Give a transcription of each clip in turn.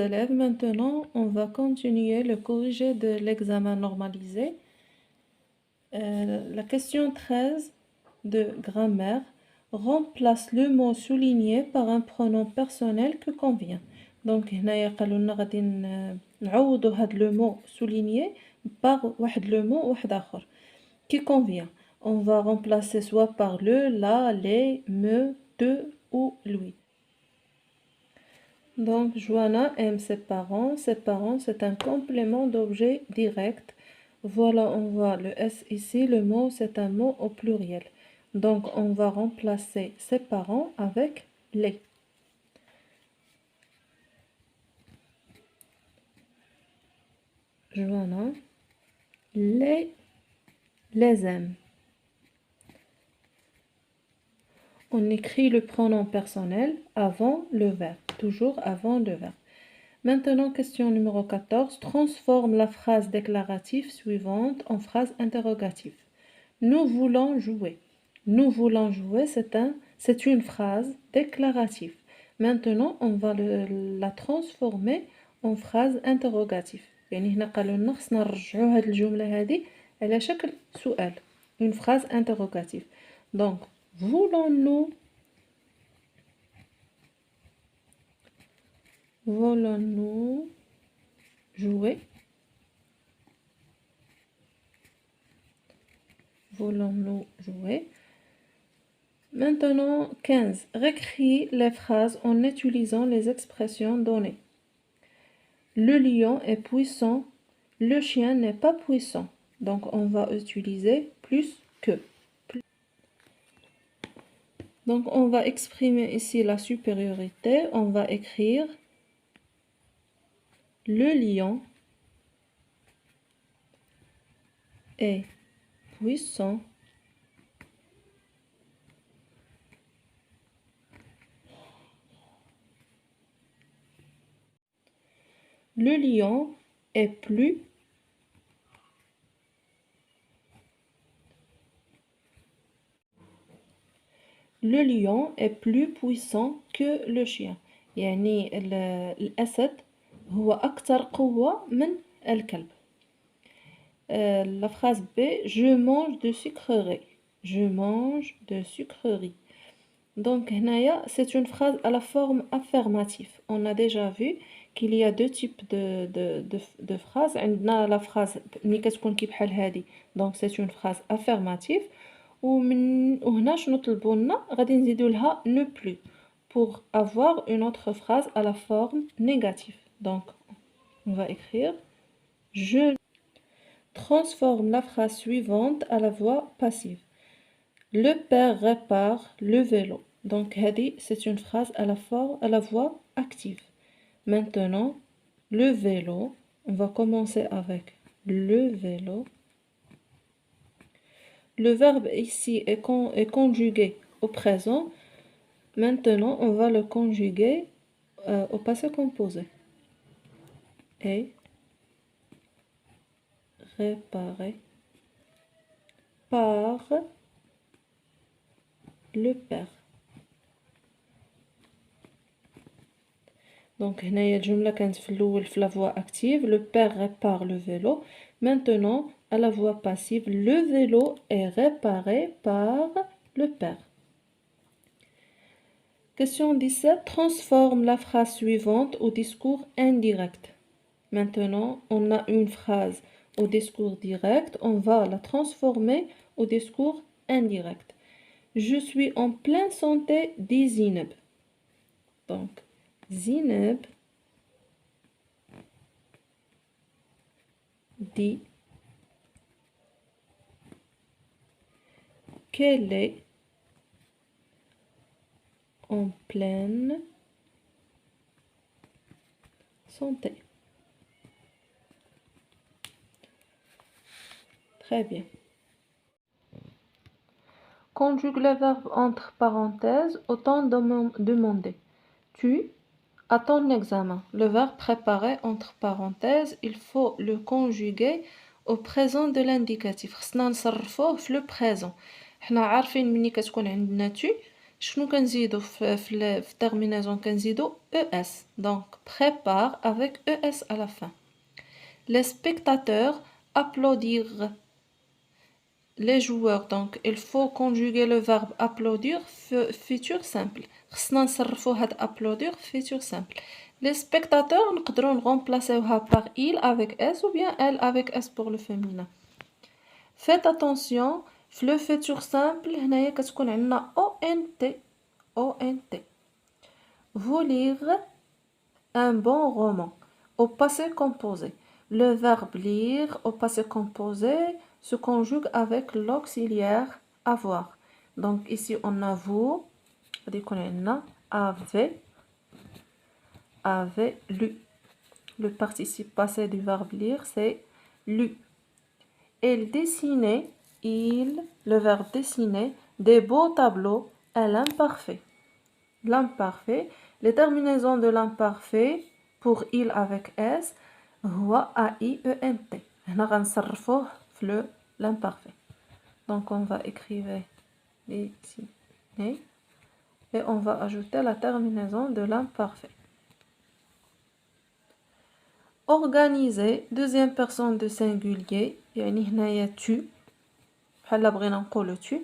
élèves, maintenant on va continuer le corrigé de l'examen normalisé. La question 13 de grammaire remplace le mot souligné par un pronom personnel que convient. Donc هنايا قالوا لنا غادي نعوضوا هاد le mot souligné par واحد le mot واحد آخر qui convient. On va remplacer soit par le, la, les, me, te ou lui. Donc, Joanna aime ses parents. Ses parents, c'est un complément d'objet direct. Voilà, on voit le S ici. Le mot, c'est un mot au pluriel. Donc, on va remplacer ses parents avec les. Joanna les aime. On écrit le pronom personnel avant le verbe, toujours avant le verbe. Maintenant, question numéro 14. Transforme la phrase déclarative suivante en phrase interrogative. Nous voulons jouer. Nous voulons jouer, c'est une phrase déclarative. Maintenant, on va la transformer en phrase interrogative. يعني هنا قالوا لنا خصنا نرجعوا هاد الجملة هذه على شكل سؤال. Une phrase interrogative. Donc, voulons-nous jouer? Voulons-nous jouer? Maintenant, 15. Récris les phrases en utilisant les expressions données. Le lion est puissant, le chien n'est pas puissant. Donc, on va utiliser plus que. Donc, on va exprimer ici la supériorité. On va écrire le lion est puissant. Le lion est plus puissant que le chien. يعني الأسد هو أكثر قوة من الكلب. La phrase B, je mange de sucreries. Je mange de sucreries. Donc, c'est une phrase à la forme affirmative. On a déjà vu qu'il y a deux types de phrases. عندنا la phrase ملي كتكون كي بحال هادي. Donc, c'est une phrase affirmative. وهنا شنو طلبوا لنا غادي نزيدوا لها ne plus pour avoir une autre phrase à la forme négative. Donc, on va écrire je transforme la phrase suivante à la voix passive. Le père répare le vélo. Donc, hadi, c'est une phrase à la voix active. Maintenant, le vélo, on va commencer avec le vélo. Le verbe ici est conjugué au présent. Maintenant, on va le conjuguer au passé composé. Et réparé par le père. Donc, هنايا الجملة كانت في الأول في la voix active. Le père répare le vélo. Maintenant, à la voix passive, le vélo est réparé par le père. Question 17. Transforme la phrase suivante au discours indirect. Maintenant, on a une phrase au discours direct. On va la transformer au discours indirect. Je suis en pleine santé, dit Zineb. Donc, Zineb dit qu'elle est en pleine santé. Très bien. Conjugue le verbe entre parenthèses au temps demandé. Tu as ton examen. Le verbe préparer entre parenthèses, il faut le conjuguer au présent de l'indicatif. خصنا نصرفوه في le présent. حنا عارفين مني كتكون عندنا tu شنو كنزيدو في terminaison كنزيدو ES. Donc prépare avec ES à la fin. Les spectateurs applaudirent. Les joueurs, donc il faut conjuguer le verbe applaudir futur simple. خصنا نصرفو هاد applaudir futur simple. Les spectateurs نقدروا remplacer par il avec S ou bien elle avec S pour le féminin. Faites attention, le futur simple هنايا كتكون عندنا ONT. Vous lire un bon roman au passé composé. Le verbe lire au passé composé se conjugue avec l'auxiliaire avoir. Donc ici on a vous, avait lu. Le participe passé du verbe lire c'est lu. Il dessinait, le verbe dessiner, des beaux tableaux à l'imparfait. L'imparfait, les terminaisons de l'imparfait pour il avec S هو AIENT. هنا غنصرفوه في l'imparfait. Donc on va écrire dessiner et on va ajouter la terminaison de l'imparfait. Organiser, deuxième personne de singulier, يعني هنايا tu بحال بغينا نقولو tu,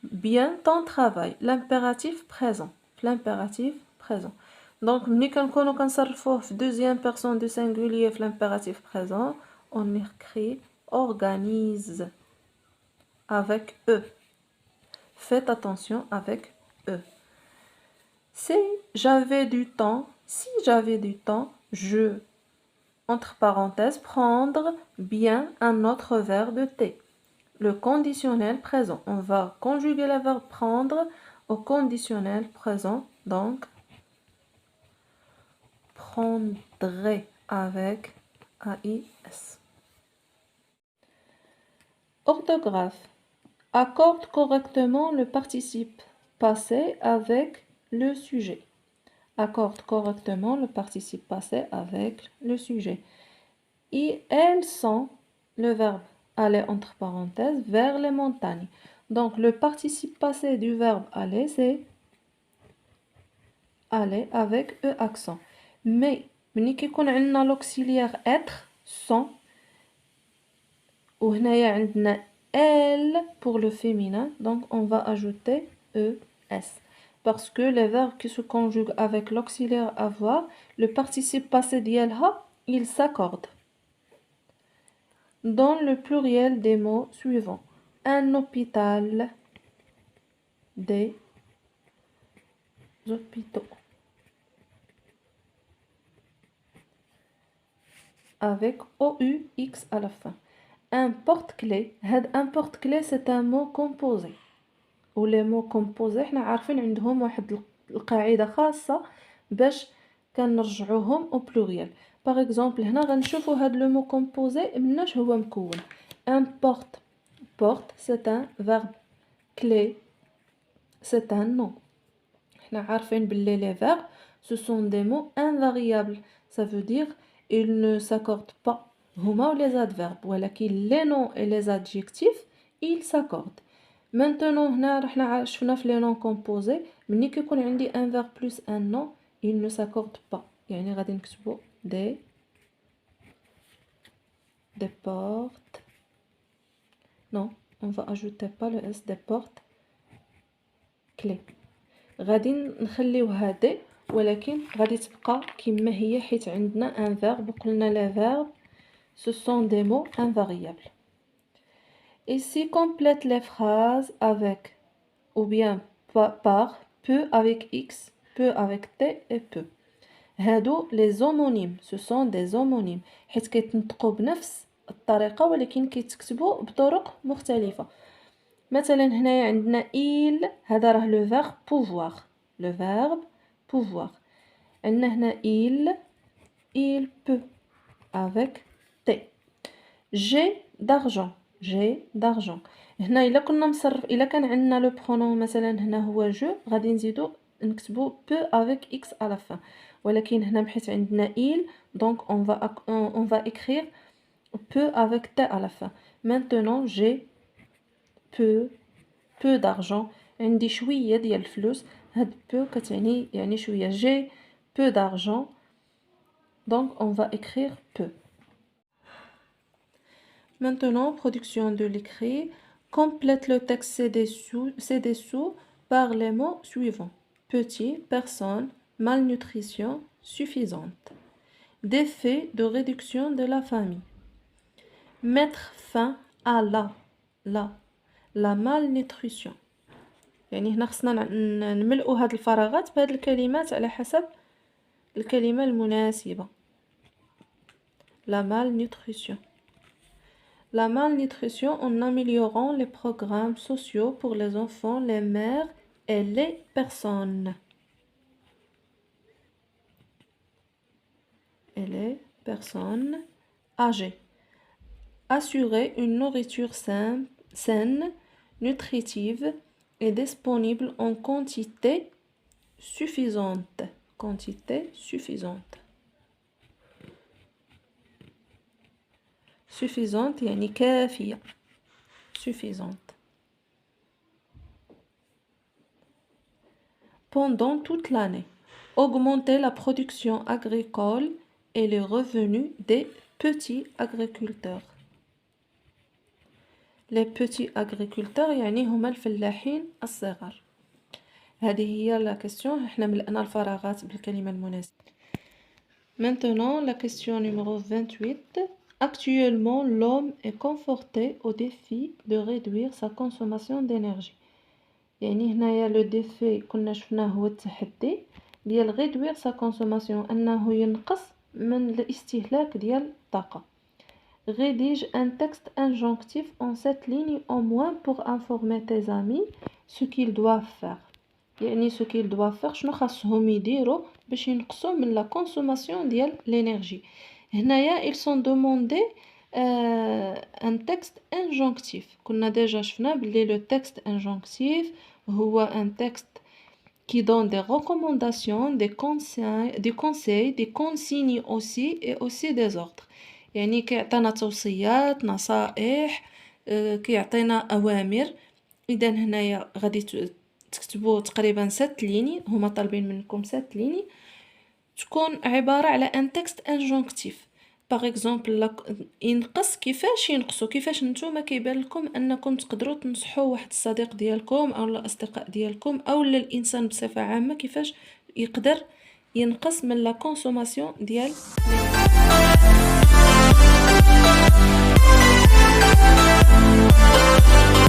bien ton travail, l'impératif présent. L'impératif présent. Donc ملي كنكونو كنصرفوه في deuxième personne de singulier في l'impératif présent, on écrit organise avec E. Faites attention avec E. Si j'avais du temps, je, entre parenthèses, prendre bien un autre verre de thé. Le conditionnel présent. On va conjuguer le verbe prendre au conditionnel présent. Donc, prendrai avec AIS. Orthographe. Accorde correctement le participe passé avec le sujet. Accorde correctement le participe passé avec le sujet. Et elles sont, le verbe aller entre parenthèses, vers les montagnes. Donc le participe passé du verbe aller, c'est aller avec E accent. Mais ملي كيكون عندنا l'auxiliaire être, sont, وهنايا عندنا elle pour le féminin, donc on va ajouter ES. Parce que les verbes qui se conjuguent avec l'auxiliaire avoir, le participe passé ديالها, il s'accorde. Dans le pluriel des mots suivants. Un hôpital, des hôpitaux. Avec OUX à la fin. Un porte-clés. Un porte-clés c'est un mot composé. و les mots composés حنا عارفين عندهم واحد القاعدة خاصة باش كنرجعوهم au pluriel. Par exemple هنا غنشوفوا هاد le mot composé مناش هو مكون. Un porte c'est un verbe. Clé c'est un nom. حنا عارفين باللي les verbes ce sont des mots invariables. Ça veut dire ils ne s'accordent pas. هما و les adverbes. ولكن les noms et les adjectifs ils s'accordent. Maintenant هنا رحنا شفنا في les noms composés ملي كيكون عندي un verbe plus un nom il ne s'accorde pas. يعني غادي نكتبو des portes. Non, on va ajouter pas le S, des portes clés. غادي نخليوها دي ولكن غادي تبقى كما هي حيت عندنا un verbe وقلنا les verbes ce sont des mots invariables. Ici complète les phrases avec ou bien par, peut avec X, peut avec T et peut. هادو les homonymes, ce sont des homonymes حيت كيتنطقوا بنفس الطريقة ولكن كيتكتبوا بطرق مختلفة. مثلا هنايا عندنا il هذا راه le verbe pouvoir, le verbe pouvoir. عندنا هنا il peut avec T. j'ai d'argent. هنا إلا كنا نصرف إلا كان عندنا لو برونون مثلا هنا هو جو غادي نزيدو نكتبو peut avec x à la fin. ولكن هنا بحيث عندنا il donc on va écrire peut avec t à la fin. Maintenant j'ai peu d'argent. عندي شوية ديال الفلوس. هاد peu كتعني يعني شوية j'ai peu d'argent donc on va écrire peu. Maintenant, production de l'écrit. Complète le texte ci-dessous par les mots suivants. Petit, personne, malnutrition, suffisante. Des faits de réduction de la famille. Mettre fin à la malnutrition. يعني هنا خصنا نملئوا هاد الفراغات بهاد الكلمات على حسب الكلمة المناسبة. La malnutrition. La malnutrition en améliorant les programmes sociaux pour les enfants, les mères et les personnes. Et les personnes âgées. Assurer une nourriture saine, nutritive et disponible en quantité suffisante. Quantité suffisante. Suffisante يعني كافية. Suffisante. Pendant toute l'année, augmenter la production agricole et les revenus des petits agriculteurs. Les petits agriculteurs يعني هما الفلاحين الصغار. هذه هي la question. احنا ملأنا الفراغات بالكلمة المناسبة. Maintenant, la question numéro 28. Actuellement, l'homme est confronté au défi de réduire sa consommation d'énergie. يعني هنايا لو ديفي كنا شفناه هو التحدي ديال réduire sa consommation أنه ينقص من الاستهلاك ديال الطاقة. Rédige un texte injonctif en 7 lignes au moins pour informer tes amis ce qu'ils doivent faire. يعني ce qu'ils doivent faire شنو خاصهم يديروا باش ينقصوا من la consommation ديال l'énergie. هنايا ils sont demandés un texte injonctif. كنا déjà شفنا بلي le texte injonctif هو un texte qui donne des recommandations, des conseils, des consignes aussi et aussi des ordres. يعني كيعطينا توصيات نصائح كيعطينا أوامر. إذا هنايا غادي تكتبوا تقريبا 7 ليني هما طالبين منكم 7 ليني تكون عبارة على un texte injonctif. باغ اكزومبل ينقص كيفاش ينقصوا كيفاش نتوما كيبان لكم انكم تقدروا تنصحوا واحد الصديق ديالكم او الاصدقاء ديالكم او الانسان بصفه عامه كيفاش يقدر ينقص من لا كونسوماسيون ديال